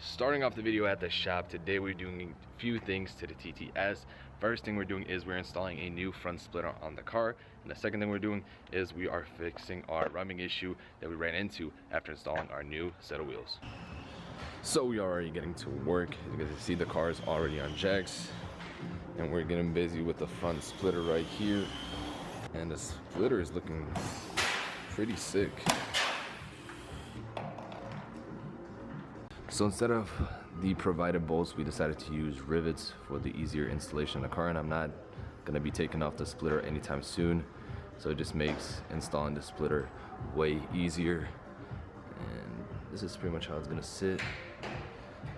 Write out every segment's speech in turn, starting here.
Starting off the video at the shop, today we're doing a few things to the TTS. First thing we're doing is we're installing a new front splitter on the car. And the second thing we're doing is we are fixing our rubbing issue that we ran into after installing our new set of wheels. So we are already getting to work. You can see the car is already on jacks. And we're getting busy with the front splitter right here. And the splitter is looking pretty sick. So instead of the provided bolts, we decided to use rivets for the easier installation of the car, and I'm not gonna be taking off the splitter anytime soon. So it just makes installing the splitter way easier. And this is pretty much how it's gonna sit.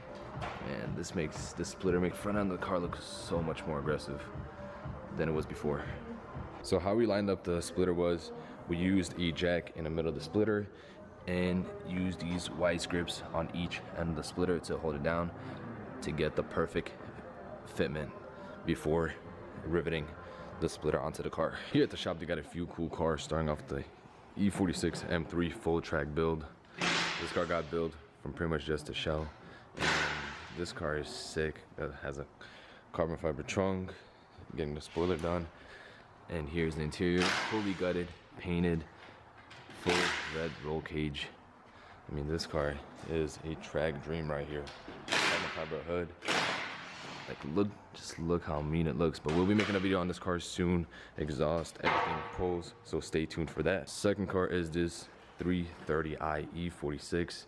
And this makes the splitter make front end of the car look so much more aggressive than it was before. So how we lined up the splitter was we used a jack in the middle of the splitter and use these vice grips on each end of the splitter to hold it down to get the perfect fitment before riveting the splitter onto the car. Here at the shop they got a few cool cars, starting off the E46 M3 full track build. This car got built from pretty much just a shell, and this car is sick. It has a carbon fiber trunk, getting the spoiler done, and here's the interior, fully gutted, painted, full red roll cage. I mean, this car is a track dream right here. Carbon fiber hood. Like, just look how mean it looks. But we'll be making a video on this car soon. Exhaust, everything pulls, so stay tuned for that. Second car is this 330i E46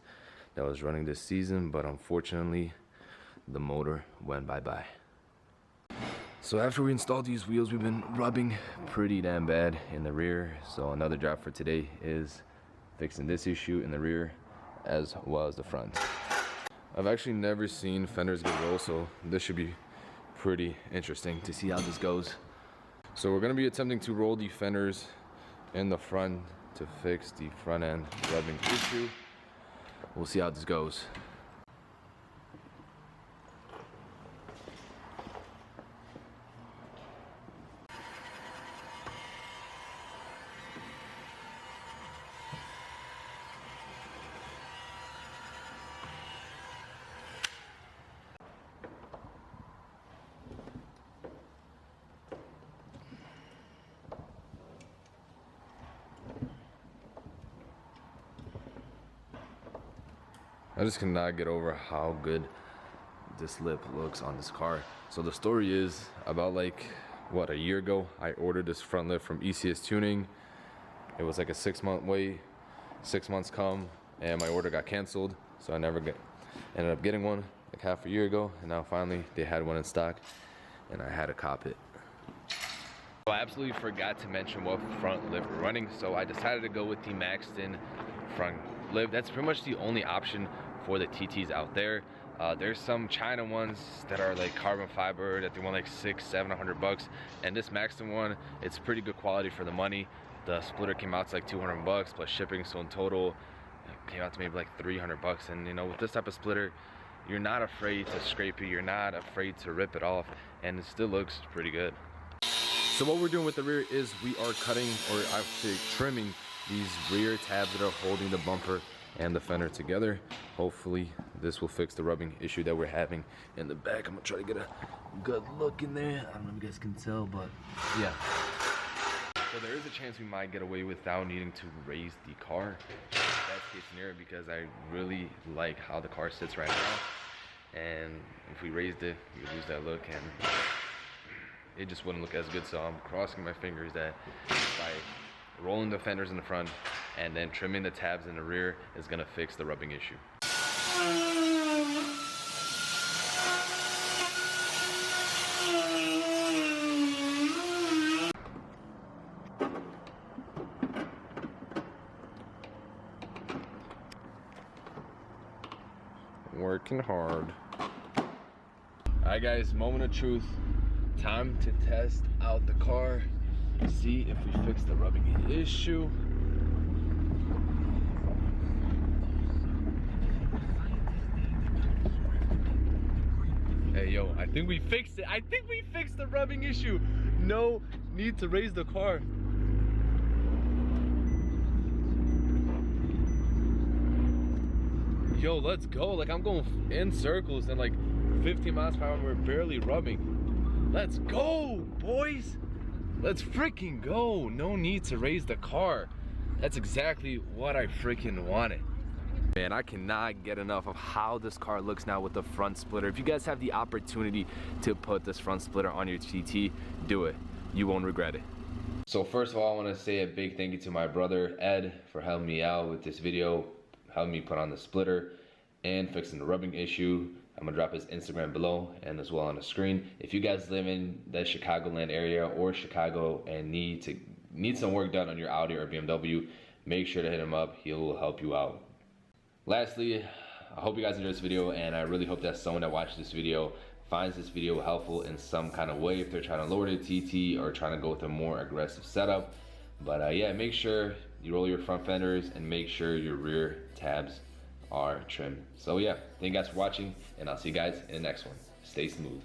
that was running this season, but unfortunately the motor went bye-bye. So after we installed these wheels, we've been rubbing pretty damn bad in the rear. So another job for today is fixing this issue in the rear as well as the front. I've actually never seen fenders get rolled, so this should be pretty interesting to see how this goes. So we're gonna be attempting to roll the fenders in the front to fix the front end rubbing issue. We'll see how this goes. I just cannot get over how good this lip looks on this car. So the story is, about like, what, a year ago, I ordered this front lip from ECS Tuning. It was like a 6-month wait, 6 months come, and my order got canceled. So I ended up getting one like half a year ago, and now finally they had one in stock, and I had to cop it. So I absolutely forgot to mention what front lip we're running, so I decided to go with the Maxton front lip. That's pretty much the only option for the TTs out there. There's some China ones that are like carbon fiber that they want like $600-700, and this Maxton one, it's pretty good quality for the money. The splitter came out to like $200 plus shipping, so in total it came out to maybe like $300. And you know, with this type of splitter, you're not afraid to scrape it, you're not afraid to rip it off, and it still looks pretty good. So what we're doing with the rear is we are cutting, or I should say trimming, these rear tabs that are holding the bumper and the fender together. Hopefully this will fix the rubbing issue that we're having in the back. I'm gonna try to get a good look in there. I don't know if you guys can tell, but yeah. So there is a chance we might get away without needing to raise the car. Best case scenario, because I really like how the car sits right now. And if we raised it, we would lose that look and it just wouldn't look as good. So I'm crossing my fingers that by rolling the fenders in the front and then trimming the tabs in the rear is gonna fix the rubbing issue. Working hard. Alright guys, moment of truth. Time to test out the car, see if we fix the rubbing issue. Hey yo, I think we fixed it. I think we fixed the rubbing issue. No need to raise the car. Yo, let's go. Like, I'm going in circles and like 15 miles per hour and we're barely rubbing. Let's go, boys. Let's freaking go. No need to raise the car. That's exactly what I freaking wanted. Man, I cannot get enough of how this car looks now with the front splitter. If you guys have the opportunity to put this front splitter on your TT, do it. You won't regret it. So first of all, I want to say a big thank you to my brother Ed for helping me out with this video, helping me put on the splitter and fixing the rubbing issue. I'm gonna drop his Instagram below and as well on the screen. If you guys live in the Chicagoland area or Chicago and need some work done on your Audi or BMW, make sure to hit him up. He will help you out. Lastly, I hope you guys enjoyed this video, and I really hope that someone that watched this video finds this video helpful in some kind of way if they're trying to lower the TT or trying to go with a more aggressive setup. But yeah, make sure you roll your front fenders and make sure your rear tabs are trimmed. So yeah, thank you guys for watching, and I'll see you guys in the next one. Stay smooth.